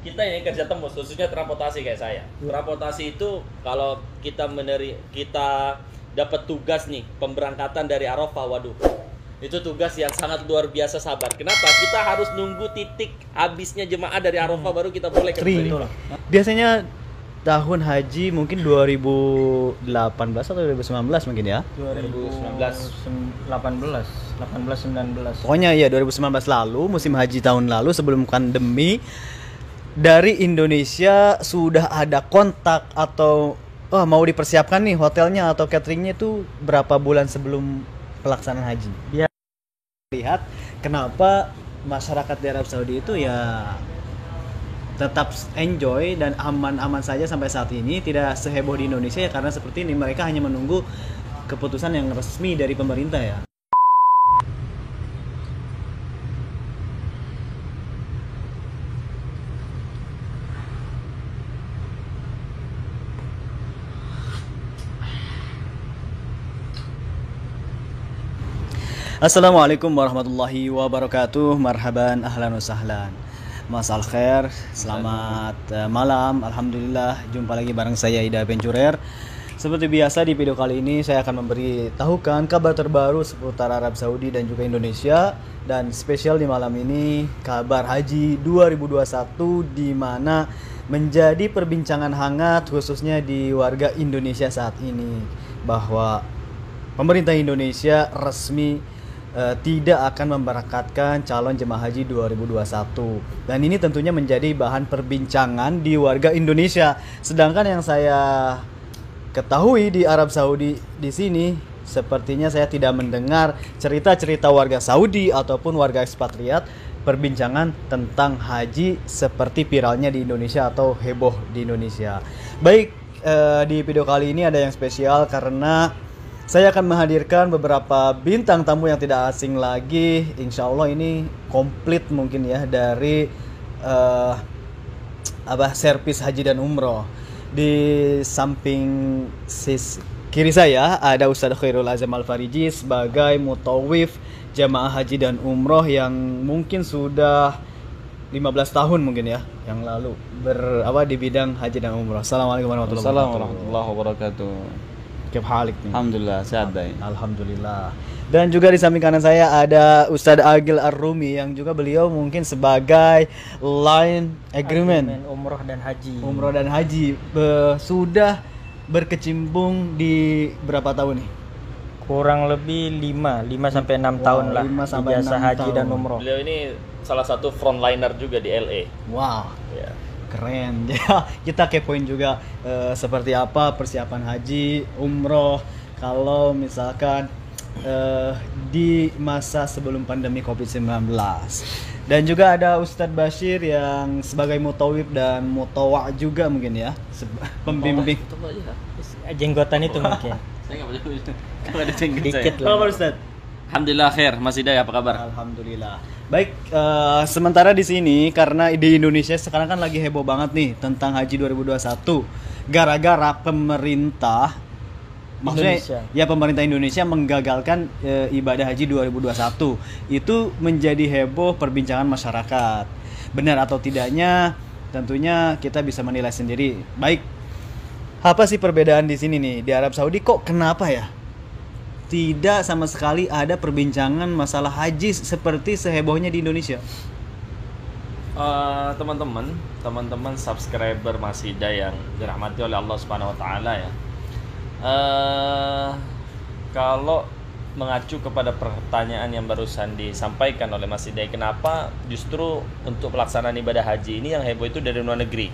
kita ini kerja tembus, khususnya transportasi kayak saya. Transportasi itu kalau kita dapat tugas nih pemberangkatan dari Arafah, waduh. Itu tugas yang sangat luar biasa sabar. Kenapa? Kita harus nunggu titik habisnya jemaah dari Arafah baru kita boleh ke Musdalifah. Biasanya tahun haji mungkin 2018 atau 2019 mungkin ya? 2019. Pokoknya ya 2019 lalu, musim haji tahun lalu sebelum pandemi, dari Indonesia sudah ada kontak atau mau dipersiapkan nih hotelnya atau cateringnya itu berapa bulan sebelum pelaksanaan haji. Ya. Lihat kenapa masyarakat di Arab Saudi itu ya tetap enjoy dan aman-aman saja sampai saat ini, tidak seheboh di Indonesia ya karena seperti ini, mereka hanya menunggu keputusan yang resmi dari pemerintah ya. Assalamualaikum warahmatullahi wabarakatuh. Marhaban, ahlan wa sahlan. Mas al khair, selamat malam. Alhamdulillah, jumpa lagi bareng saya Ida Pencurer. Seperti biasa di video kali ini saya akan memberitahukan kabar terbaru seputar Arab Saudi dan juga Indonesia. Dan spesial di malam ini kabar haji 2021 di mana menjadi perbincangan hangat khususnya di warga Indonesia saat ini, bahwa pemerintah Indonesia resmi tidak akan memberangkatkan calon jemaah haji 2021, dan ini tentunya menjadi bahan perbincangan di warga Indonesia. Sedangkan yang saya ketahui di Arab Saudi di sini, sepertinya saya tidak mendengar cerita-cerita warga Saudi ataupun warga ekspatriat perbincangan tentang haji seperti viralnya di Indonesia atau heboh di Indonesia. Baik, di video kali ini ada yang spesial karena saya akan menghadirkan beberapa bintang tamu yang tidak asing lagi. Insya Allah ini komplit mungkin ya dari servis haji dan umroh. Di samping kiri saya ada Ustadz Khairul Azam Al-Fariji sebagai mutawif jamaah haji dan umroh yang mungkin sudah 15 tahun mungkin ya yang lalu di bidang haji dan umroh. Assalamualaikum warahmatullahi wabarakatuh. Alhamdulillah, sehat dai. Alhamdulillah. Dan juga di samping kanan saya ada Ustadz Agil Ar-Rumi yang juga beliau mungkin sebagai line agreement umroh dan haji. Sudah berkecimpung di berapa tahun nih? Kurang lebih 5 sampai 6 tahun lah. 5 sampai 6 jasa haji tahun. dan umroh. Beliau ini salah satu frontliner juga di LA. Wow. Ya. Keren ya. Kita kepoin juga seperti apa persiapan haji, umroh kalau misalkan di masa sebelum pandemi COVID-19. Dan juga ada Ustadz Bashir yang sebagai mutawif dan mutawa juga mungkin ya, pembimbing. Jenggotan itu mungkin. Saya enggak ada jenggot Dikit saya. lah. Apa Ustadz? Alhamdulillah khair, Mas Hidayah apa kabar? Alhamdulillah. Baik, sementara di sini karena di Indonesia sekarang kan lagi heboh banget nih tentang haji 2021. Gara-gara pemerintah Indonesia. pemerintah Indonesia menggagalkan ibadah haji 2021. Itu menjadi heboh perbincangan masyarakat. Benar atau tidaknya tentunya kita bisa menilai sendiri. Baik, apa sih perbedaan di sini nih di Arab Saudi, kok kenapa ya tidak sama sekali ada perbincangan masalah haji seperti sehebohnya di Indonesia? Teman-teman subscriber Mas Hida yang dirahmati oleh Allah Subhanahu wa taala ya. Kalau mengacu kepada pertanyaan yang barusan disampaikan oleh Mas Hida, kenapa justru untuk pelaksanaan ibadah haji ini yang heboh itu dari luar negeri,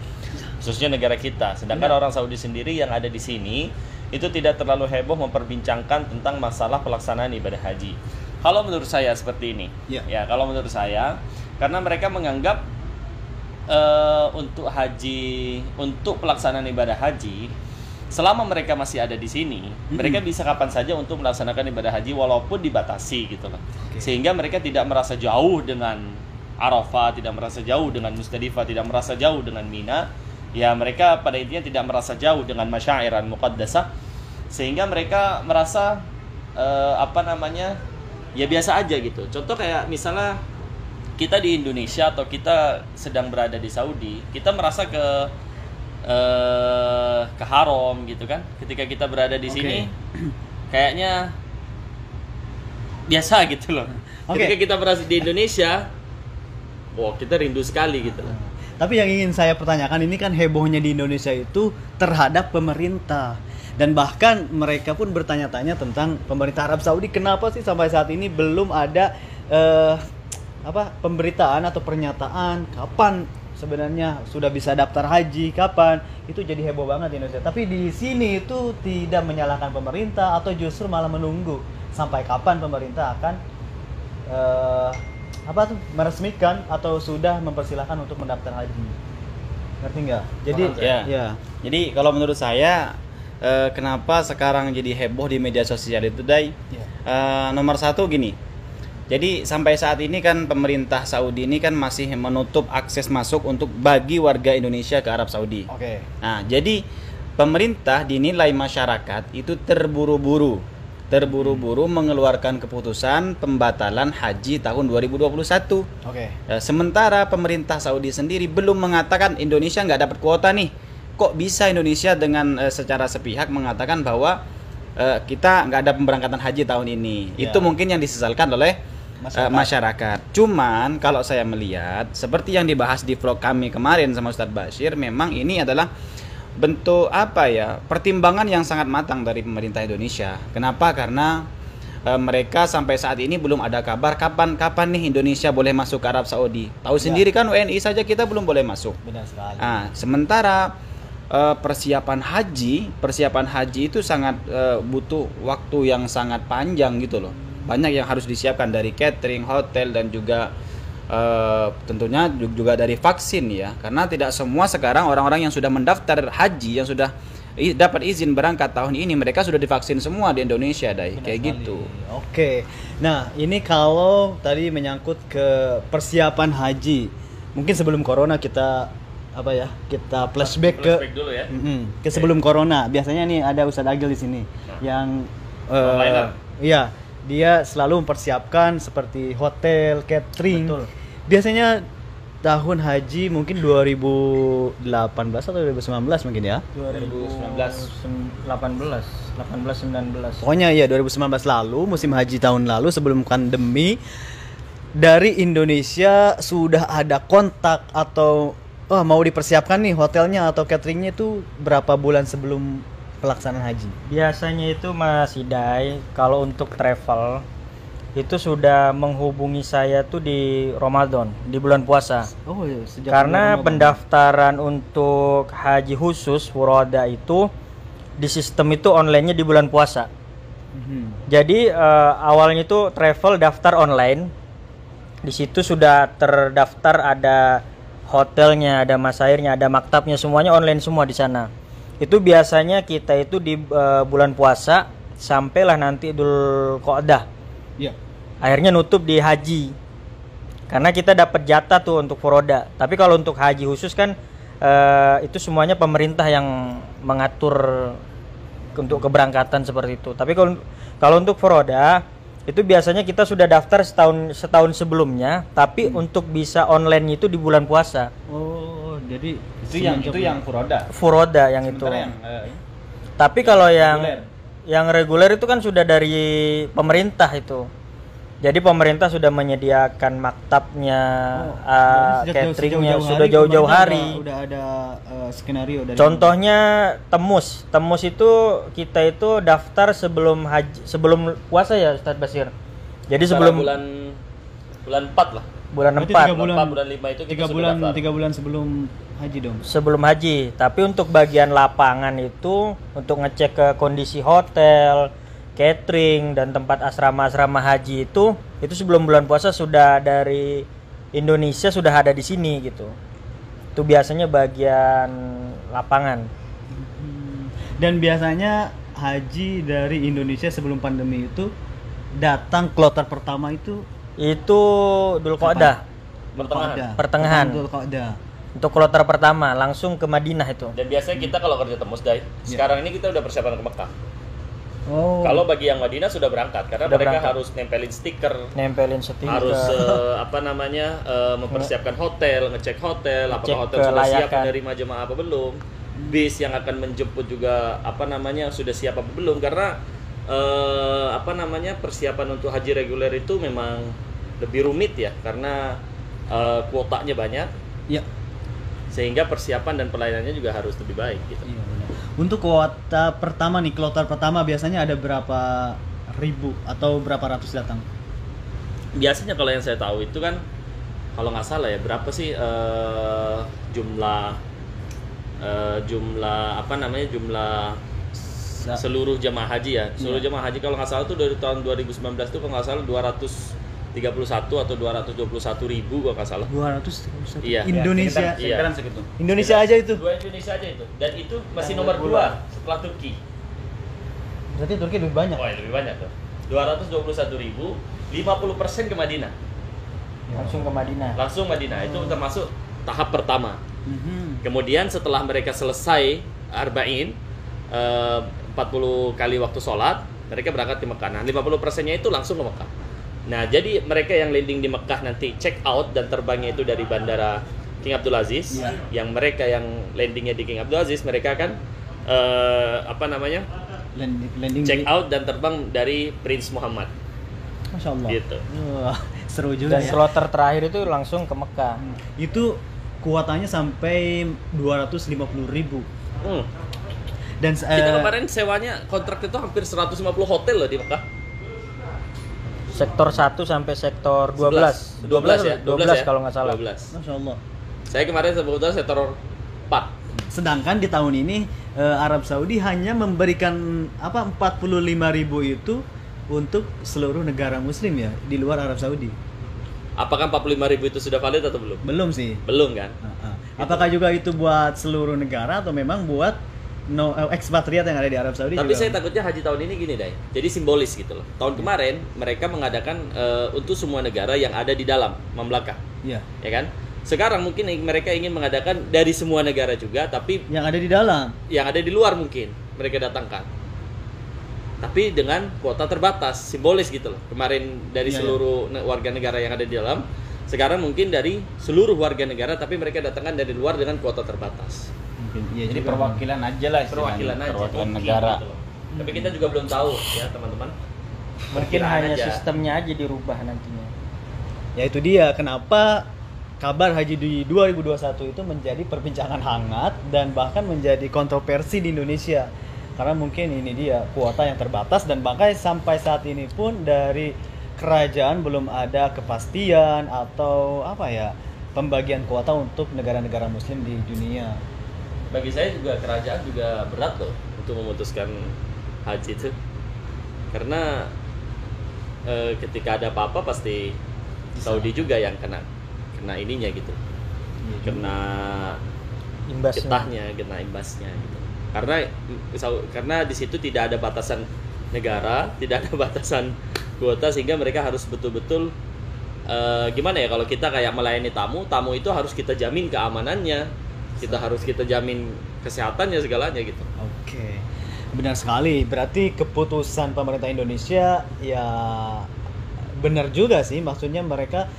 khususnya negara kita, sedangkan orang Saudi sendiri yang ada di sini itu tidak terlalu heboh memperbincangkan tentang masalah pelaksanaan ibadah haji. Kalau menurut saya seperti ini, ya kalau menurut saya, karena mereka menganggap untuk pelaksanaan ibadah haji, selama mereka masih ada di sini, mereka bisa kapan saja untuk melaksanakan ibadah haji walaupun dibatasi gitu loh. Sehingga mereka tidak merasa jauh dengan Arafah, tidak merasa jauh dengan Musdalifah, tidak merasa jauh dengan Mina. Ya mereka pada intinya tidak merasa jauh dengan masyairan muqaddasah, sehingga mereka merasa ya biasa aja gitu. Contoh kayak misalnya kita di Indonesia atau kita sedang berada di Saudi, kita merasa ke haram gitu kan. Ketika kita berada di sini kayaknya biasa gitu loh. Ketika kita berada di Indonesia, wah kita rindu sekali gitu loh. Tapi yang ingin saya pertanyakan ini kan hebohnya di Indonesia itu terhadap pemerintah. Dan bahkan mereka pun bertanya-tanya tentang pemerintah Arab Saudi, kenapa sih sampai saat ini belum ada pemberitaan atau pernyataan kapan sebenarnya sudah bisa daftar haji, kapan. Itu jadi heboh banget di Indonesia. Tapi di sini itu tidak menyalahkan pemerintah atau justru malah menunggu sampai kapan pemerintah akan meresmikan atau sudah mempersilahkan untuk mendaftar haji. Ngerti nggak? Jadi Jadi kalau menurut saya kenapa sekarang jadi heboh di media sosial itu, Dai? Nomor satu gini. Jadi sampai saat ini kan pemerintah Saudi ini kan masih menutup akses masuk untuk bagi warga Indonesia ke Arab Saudi. Nah, jadi pemerintah dinilai masyarakat itu terburu-buru mengeluarkan keputusan pembatalan haji tahun 2021. Sementara pemerintah Saudi sendiri belum mengatakan Indonesia nggak dapat kuota nih. Kok bisa Indonesia dengan secara sepihak mengatakan bahwa kita nggak ada pemberangkatan haji tahun ini? Itu mungkin yang disesalkan oleh masyarakat. Cuman kalau saya melihat seperti yang dibahas di vlog kami kemarin sama Ustadz Bashir, memang ini adalah bentuk pertimbangan yang sangat matang dari pemerintah Indonesia. Kenapa? Karena mereka sampai saat ini belum ada kabar kapan nih Indonesia boleh masuk ke Arab Saudi. Tahu sendiri kan WNI saja kita belum boleh masuk. Benar sekali. Sementara persiapan haji itu sangat butuh waktu yang sangat panjang gitu loh. Banyak yang harus disiapkan dari catering, hotel, dan juga tentunya juga dari vaksin ya. Karena tidak semua sekarang orang-orang yang sudah mendaftar haji, yang sudah dapat izin berangkat tahun ini, mereka sudah divaksin semua di Indonesia, Dai. Kayak gitu. Nah, ini kalau tadi menyangkut ke persiapan haji. Mungkin sebelum corona kita flashback dulu ya. Ke sebelum corona. Biasanya nih ada Ustadz Agil di sini yang dia selalu mempersiapkan seperti hotel, catering. Betul. Biasanya tahun haji mungkin 2018 atau 2019 mungkin ya? 2018, 19. Pokoknya 2019 lalu, musim haji tahun lalu sebelum pandemi, dari Indonesia sudah ada kontak atau mau dipersiapkan nih hotelnya atau cateringnya itu berapa bulan sebelum pelaksanaan haji? Biasanya itu Mas Hidai, kalau untuk travel itu sudah menghubungi saya tuh di Ramadan, di bulan puasa. Karena pendaftaran untuk haji khusus furoda itu di sistem itu online-nya di bulan puasa. Jadi awalnya itu travel daftar online. Di situ sudah terdaftar, ada hotelnya, ada masairnya, ada maktabnya, semuanya online semua di sana. Itu biasanya kita itu di bulan puasa sampailah nanti Idul Qa'dah. Akhirnya nutup di haji. Karena kita dapat jatah tuh untuk furoda. Tapi kalau untuk haji khusus kan itu semuanya pemerintah yang mengatur untuk keberangkatan seperti itu. Tapi kalau untuk furoda itu biasanya kita sudah daftar setahun sebelumnya, tapi untuk bisa online itu di bulan puasa. Jadi itu yang furoda. Furoda yang itu. Tapi kalau yang reguler itu kan sudah dari pemerintah itu. Jadi pemerintah sudah menyediakan maktabnya, cateringnya sudah jauh-jauh hari. Udah ada skenario dari. Contohnya Temus itu kita itu daftar sebelum puasa ya Ustadz Bashir. Jadi sebelum bulan 4 lah. Bulan 4. Bulan 5 itu kita 3 bulan sebelum haji dong. Sebelum haji. Tapi untuk bagian lapangan itu untuk ngecek ke kondisi hotel, catering dan tempat asrama haji itu sebelum bulan puasa sudah dari Indonesia sudah ada di sini gitu. Itu biasanya bagian lapangan. Dan biasanya haji dari Indonesia sebelum pandemi itu datang kloter pertama itu Dhul Qa'dah. Pertengahan. Dhul Qa'dah. Untuk kloter pertama langsung ke Madinah itu. Dan biasanya kita kalau kerja Temus, Dai, sekarang ini kita udah persiapan ke Mekah. Oh. Kalau bagi yang Madinah sudah berangkat karena Sudah mereka berangkat. harus nempelin stiker, Nempelin stiker. harus mempersiapkan hotel, ngecek hotel, Ngecek apakah hotel sudah siap kelayakan. menerima jemaah apa belum, bis yang akan menjemput juga sudah siap apa belum, karena persiapan untuk haji reguler itu memang lebih rumit ya karena kuotanya banyak, Ya. sehingga persiapan dan pelayanannya juga harus lebih baik gitu. Iya benar. Untuk kuota pertama nih, kloter pertama biasanya ada berapa ribu atau berapa ratus datang? Biasanya kalau yang saya tahu itu kan kalau nggak salah ya berapa sih jumlah seluruh jemaah haji ya. Seluruh jemaah haji kalau nggak salah tuh dari tahun 2019 tuh kalau nggak salah 231 atau 221 ribu kalau nggak salah. 231. Iya. Indonesia. Iya. segitu. Indonesia aja itu. Dua Indonesia aja itu. Dan itu masih nomor 2 setelah Turki. Berarti Turki lebih banyak. Oh, lebih banyak tuh. 221 ribu, 50% ke Madinah. Langsung ke Madinah. Langsung Madinah itu termasuk tahap pertama. Mhm. Kemudian setelah mereka selesai arba'in 40 kali waktu sholat, mereka berangkat ke Mekah. Nah, 50%-nya itu langsung ke Mekah. Nah, jadi mereka yang landing di Mekah nanti check out dan terbangnya itu dari bandara King Abdul Aziz. Iya. Yang mereka yang landingnya di King Abdul Aziz, mereka akan Landing check di- out dan terbang dari Prince Muhammad. Masya Allah. Gitu. Wah, seru juga Dan ya. kloter terakhir itu langsung ke Mekah. Itu kuotanya sampai 250 ribu. Hmm. Dan Kita kemarin sewanya kontrak itu hampir 150 hotel loh di Mekah. Sektor 1 sampai sektor 12. 12 ya? 12 kalau nggak salah. 12. Masya Allah. Saya kemarin sebetulnya sektor 4. Sedangkan di tahun ini Arab Saudi hanya memberikan 45.000 itu untuk seluruh negara Muslim ya di luar Arab Saudi. Apakah 45.000 itu sudah valid atau belum? Belum sih. Belum kan? Apakah juga itu buat seluruh negara atau memang buat ekspatriat yang ada di Arab Saudi? Tapi juga? saya takutnya haji tahun ini gini deh. Jadi simbolis gitu loh. Tahun kemarin mereka mengadakan untuk semua negara yang ada di dalam mamlakah, Iya. ya kan? Sekarang mungkin mereka ingin mengadakan dari semua negara juga, tapi Yang ada di dalam. yang ada di luar mungkin mereka datangkan. Tapi dengan kuota terbatas, simbolis gitu loh. Kemarin dari Iya, seluruh warga negara yang ada di dalam, sekarang mungkin dari seluruh warga negara, tapi mereka datangkan dari luar dengan kuota terbatas. Mungkin iya Jadi juga. perwakilan aja lah istilahnya. Perwakilan aja, Perwakilan mungkin negara. gitu loh. Tapi kita juga belum tahu ya teman-teman. Mungkin Perkiraan hanya aja. sistemnya aja dirubah nantinya. Ya itu dia kenapa kabar haji di 2021 itu menjadi perbincangan hangat dan bahkan menjadi kontroversi di Indonesia. Karena mungkin ini dia kuota yang terbatas dan bahkan sampai saat ini pun dari kerajaan belum ada kepastian atau pembagian kuota untuk negara-negara muslim di dunia. Bagi saya juga kerajaan juga berat loh untuk memutuskan haji itu. Karena ketika ada apa-apa pasti Saudi juga yang kena ininya gitu. Kena Imbasnya. getahnya, kena imbasnya gitu. Karena di situ tidak ada batasan negara, tidak ada batasan kuota, sehingga mereka harus betul-betul gimana ya, kalau kita kayak melayani tamu itu harus kita jamin keamanannya, kita jamin kesehatannya segalanya gitu. Oke, benar sekali. Berarti keputusan pemerintah Indonesia ya benar juga sih. Maksudnya mereka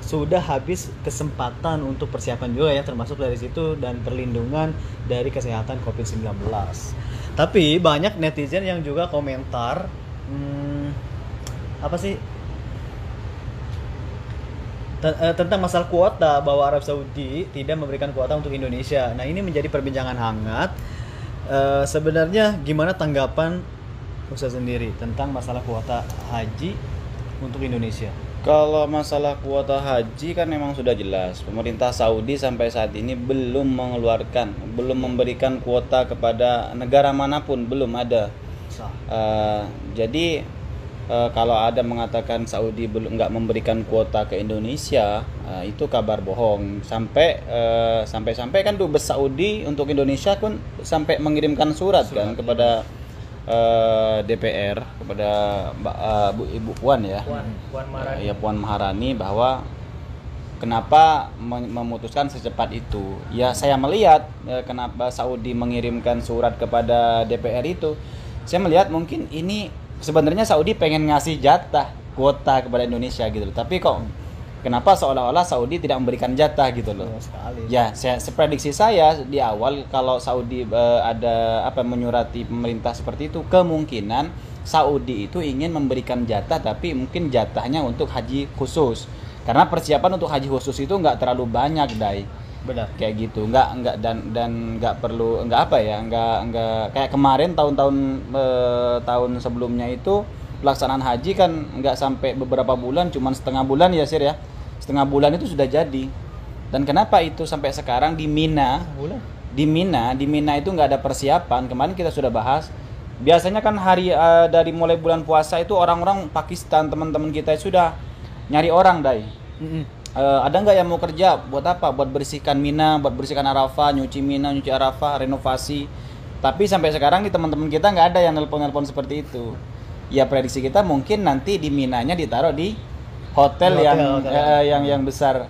sudah habis kesempatan untuk persiapan juga ya, termasuk dari situ dan perlindungan dari kesehatan COVID-19. Tapi banyak netizen yang juga komentar tentang masalah kuota, bahwa Arab Saudi tidak memberikan kuota untuk Indonesia. Nah, ini menjadi perbincangan hangat. Sebenarnya gimana tanggapan Ustaz sendiri tentang masalah kuota haji untuk Indonesia? Kalau masalah kuota haji kan memang sudah jelas. Pemerintah Saudi sampai saat ini belum memberikan kuota kepada negara manapun, belum ada. Jadi kalau ada mengatakan Saudi belum nggak memberikan kuota ke Indonesia, itu kabar bohong. Sampai kan dubes Saudi untuk Indonesia pun sampai mengirimkan surat kan kepada DPR, kepada Ibu Puan ya. Puan Maharani. Ya, Puan Maharani, bahwa kenapa memutuskan secepat itu. Ya saya melihat kenapa Saudi mengirimkan surat kepada DPR itu saya melihat mungkin ini sebenarnya Saudi pengen ngasih jatah kuota kepada Indonesia gitu loh. Tapi kok kenapa seolah-olah Saudi tidak memberikan jatah gitu loh? Sekali. Ya, prediksi saya di awal kalau Saudi ada menyurati pemerintah seperti itu, kemungkinan Saudi itu ingin memberikan jatah, tapi mungkin jatahnya untuk haji khusus. Karena persiapan untuk haji khusus itu nggak terlalu banyak, Dai. Benar. Kayak gitu, nggak dan nggak perlu, nggak kayak kemarin tahun sebelumnya itu pelaksanaan haji kan nggak sampai beberapa bulan, cuman setengah bulan ya Sir ya, setengah bulan itu sudah jadi. Dan kenapa itu sampai sekarang di Mina itu nggak ada persiapan? Kemarin kita sudah bahas, biasanya kan hari dari mulai bulan puasa itu orang-orang Pakistan, teman-teman kita sudah nyari orang, Dai. Ada nggak yang mau kerja? Buat apa? Buat bersihkan Mina, buat bersihkan Arafah, nyuci Mina, nyuci Arafah, renovasi. Tapi sampai sekarang di teman-teman kita nggak ada yang nelpon seperti itu. Ya prediksi kita mungkin nanti di Minanya ditaruh di hotel yang besar,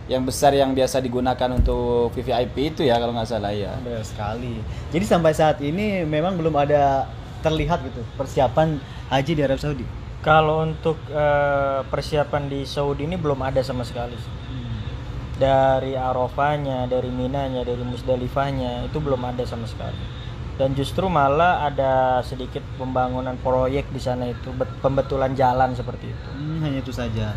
yang biasa digunakan untuk VVIP itu ya kalau nggak salah ya. Benar sekali. Jadi sampai saat ini memang belum ada terlihat gitu persiapan haji di Arab Saudi. Kalau untuk persiapan di Saudi ini belum ada sama sekali. Dari Arafahnya, dari Minanya, dari Musdalifahnya itu belum ada sama sekali. Dan justru malah ada sedikit pembangunan proyek di sana itu, pembetulan jalan seperti itu. Hanya itu saja.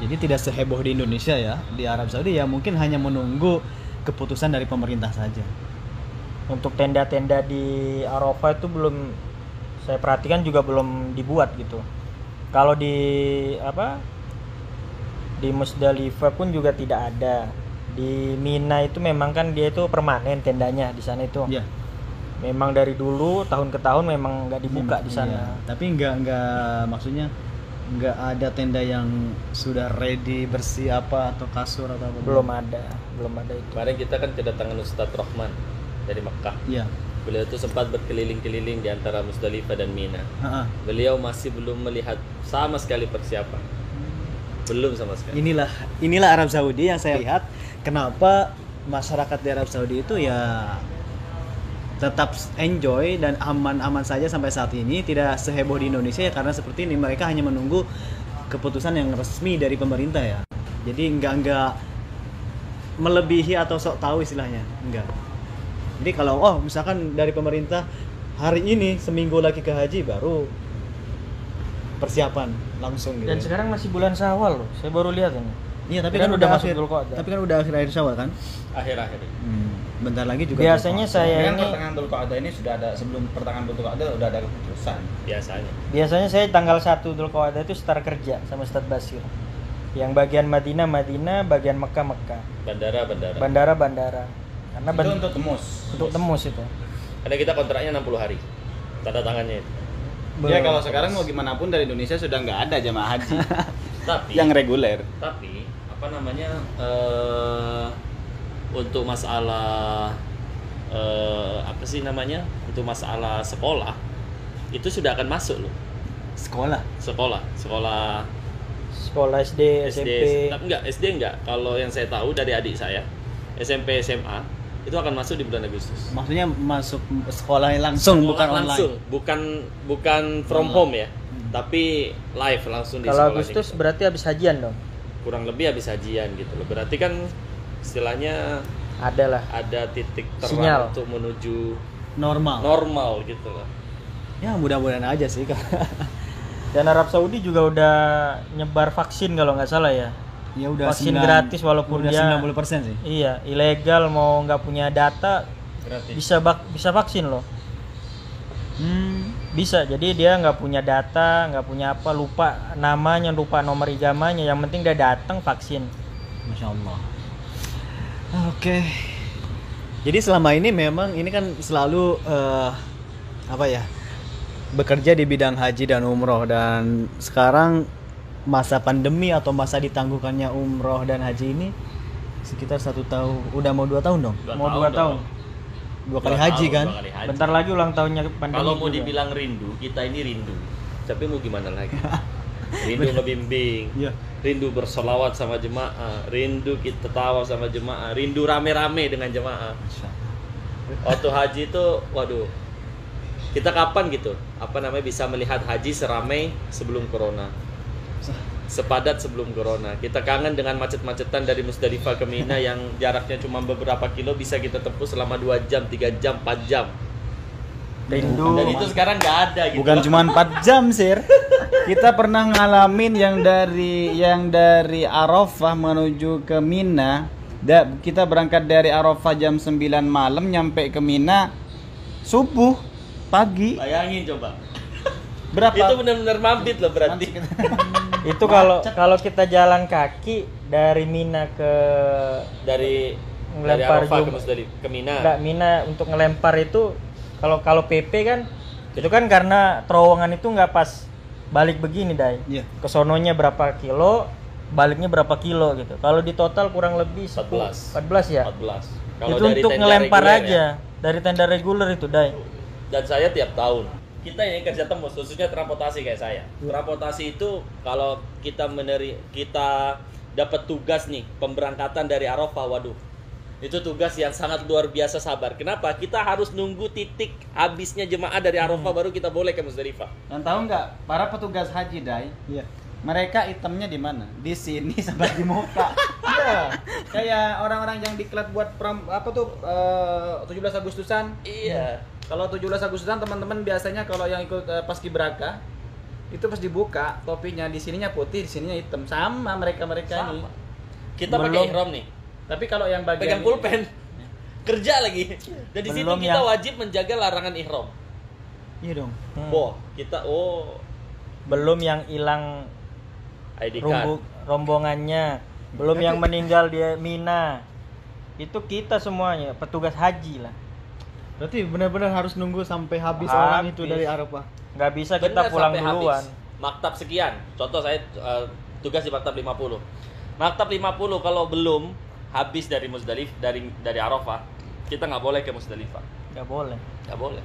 Jadi tidak seheboh di Indonesia ya. Di Arab Saudi ya mungkin hanya menunggu keputusan dari pemerintah saja. Untuk tenda-tenda di Arafah itu belum, saya perhatikan juga belum dibuat gitu. Kalau di Musdalifah pun juga tidak ada. Di Mina itu memang kan dia itu permanen tendanya di sana itu. Iya. Memang dari dulu tahun ke tahun memang nggak dibuka di sana. Iya. Tapi nggak maksudnya nggak ada tenda yang sudah ready bersih atau kasur atau apa? Belum ada itu. Kemarin kita kan kedatangan Ustadz Rahman dari Mekah. Iya. Beliau itu sempat berkeliling-keliling di antara Musdalifah dan Mina. Beliau masih belum melihat sama sekali persiapan. Belum sama sekali. Inilah Arab Saudi yang saya lihat. Kenapa masyarakat di Arab Saudi itu ya tetap enjoy dan aman-aman saja sampai saat ini, tidak seheboh di Indonesia ya, karena seperti ini mereka hanya menunggu keputusan yang resmi dari pemerintah ya. Jadi enggak melebihi atau sok tahu istilahnya, enggak. Jadi kalau misalkan dari pemerintah hari ini seminggu lagi ke haji baru persiapan langsung gitu. Dan sekarang masih bulan Syawal loh, saya baru lihat ini. Iya, tapi kan udah masuk Dzulqa'dah. Tapi kan udah akhir Syawal kan? Akhir-akhir. Bentar lagi juga. Biasanya saya ini pertengahan Dzulqa'dah ini sudah ada, sebelum pertengahan Dzulqa'dah udah ada keputusan Biasanya. Biasanya saya tanggal 1 Dzulqa'dah itu start kerja sama Ustadz Basir. Yang bagian Madinah, bagian Mekah. Bandara. Karena itu untuk tembus itu. Karena kita kontraknya 60 hari. Tanda tangannya itu. Ya kalau sekarang mau gimana pun dari Indonesia sudah nggak ada jamaah haji. Tapi yang reguler. Tapi untuk masalah untuk masalah sekolah itu sudah akan masuk loh. Sekolah SD, SMP. SD enggak. Kalau yang saya tahu dari adik saya, SMP, SMA itu akan masuk di bulan Agustus. Maksudnya masuk sekolah bukan langsung, online. bukan from home ya. Tapi live langsung di sekolah. sekolah. Kalau Agustus gitu. Berarti habis hajian dong. Kurang lebih habis hajian gitu loh. Berarti kan istilahnya ada titik terang sinyal untuk menuju normal gitu loh. Ya mudah-mudahan aja sih. Dan Arab Saudi juga udah nyebar vaksin kalau nggak salah ya. Ya udah vaksin gratis walaupun udah dia 90% sih. Iya, ilegal mau nggak punya data gratis. Bisa vaksin loh. Bisa, jadi dia nggak punya data, nggak punya apa, lupa namanya, lupa nomor igamanya, yang penting dia datang vaksin. Masya Allah. Oke. Jadi selama ini memang ini kan selalu bekerja di bidang haji dan umroh, dan sekarang masa pandemi atau masa ditangguhkannya umroh dan haji ini sekitar 1 tahun, udah mau 2 tahun dong? Mau 2 tahun. 2 kali haji kan? Bentar lagi ulang tahunnya pandemi. Kalau mau juga. dibilang rindu, kita ini rindu. Tapi mau gimana lagi? Rindu ngebimbing, rindu bersolawat sama jemaah, rindu kita tawa sama jemaah, rindu rame-rame dengan jemaah. Waktu haji itu, waduh, Kita kapan gitu bisa melihat haji seramai sebelum corona, sepadat sebelum corona. Kita kangen dengan macet-macetan dari Musdalifah ke Mina yang jaraknya cuma beberapa kilo bisa kita tempuh selama 2 jam, 3 jam, 4 jam. Rindu. Dan itu sekarang nggak ada gitu. Bukan cuma 4 jam, Sir. Kita pernah ngalamin yang dari Arafah menuju ke Mina. Kita berangkat dari Arafah jam 9 malam, nyampe ke Mina subuh pagi. Bayangin coba. Berapa? Itu benar-benar mabit loh berarti. Itu kalau kita jalan kaki dari Mina ke dari ngelempar Arafah ke Jum- Musdalifah ke Mina. Enggak, Mina untuk ngelempar itu kalau PP kan itu kan karena terowongan itu nggak pas balik begini, Dai. Iya. Kesononya berapa kilo, baliknya berapa kilo gitu. Kalau di total kurang lebih 14 ya. 14. Itu dari untuk tenda ngelempar reguler aja ya. dari tenda reguler itu, Dai. Dan saya tiap tahun kita ini kerja tembus, khususnya transportasi kayak saya. Transportasi itu kalau kita dapat tugas nih pemberangkatan dari Arafah, waduh, itu tugas yang sangat luar biasa sabar. Kenapa? Kita harus nunggu titik habisnya jemaah dari Arafah baru kita boleh ke Musdalifah. Dan tahu nggak, para petugas haji, Dai, Iya. mereka itemnya di mana? Di sini sama di muka. Iya. Kayak orang-orang yang diklat buat 17 Agustusan. Iya. Kalau 17 Agustusan teman-teman biasanya kalau yang ikut paskibraka itu pas dibuka topinya di sininya putih, di sininya hitam. Sama mereka-mereka ini. Sama. Kita pakai Belum. ihram nih, Tapi kalau yang bagian pegang pulpen, kerja lagi. Dan di situ Belum kita yang- wajib menjaga larangan ihram. Iya dong. Boh, kita Belum yang hilang ID card. rombongannya, belum yang meninggal di Mina. Itu kita semuanya petugas haji lah. Berarti benar-benar harus nunggu sampai habis Habis. orang itu dari Arafah. Nggak bisa kita Benar, pulang sampai duluan. habis. Maktab sekian. Contoh saya tugas di maktab 50. Maktab 50 kalau belum habis dari dari Arafah, kita nggak boleh ke Musdalifah. Nggak boleh. Nggak boleh.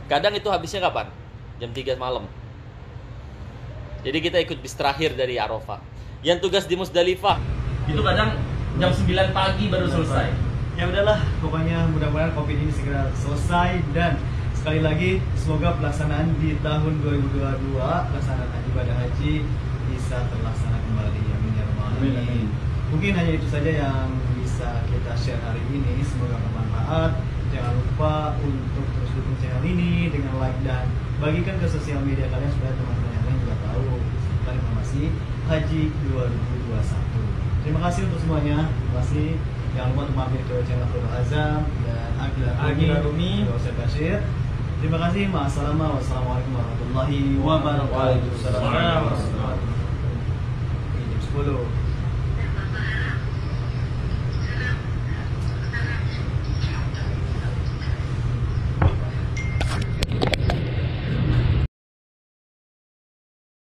Kadang itu habisnya kapan? Jam 3 malam. Jadi kita ikut bis terakhir dari Arafah. Yang tugas di Musdalifah itu kadang jam 9 pagi baru selesai. Ya udahlah, pokoknya mudah-mudahan Covid ini segera selesai dan sekali lagi semoga pelaksanaan di tahun 2022 pelaksanaan ibadah haji bisa terlaksana kembali. Amin ya rabbal alamin. Mungkin hanya itu saja yang bisa kita share hari ini. Semoga bermanfaat. Jangan lupa untuk terus dukung channel ini dengan like dan bagikan ke sosial media kalian supaya teman-teman yang lain juga tahu tentang informasi Haji 2021. Terima kasih untuk semuanya. Terima kasih. Jangan lupa untuk mampir ke channel Abdul Azam dan Agila Rumi, Ustaz Bashir. Terima kasih. Wassalamualaikum warahmatullahi wabarakatuh.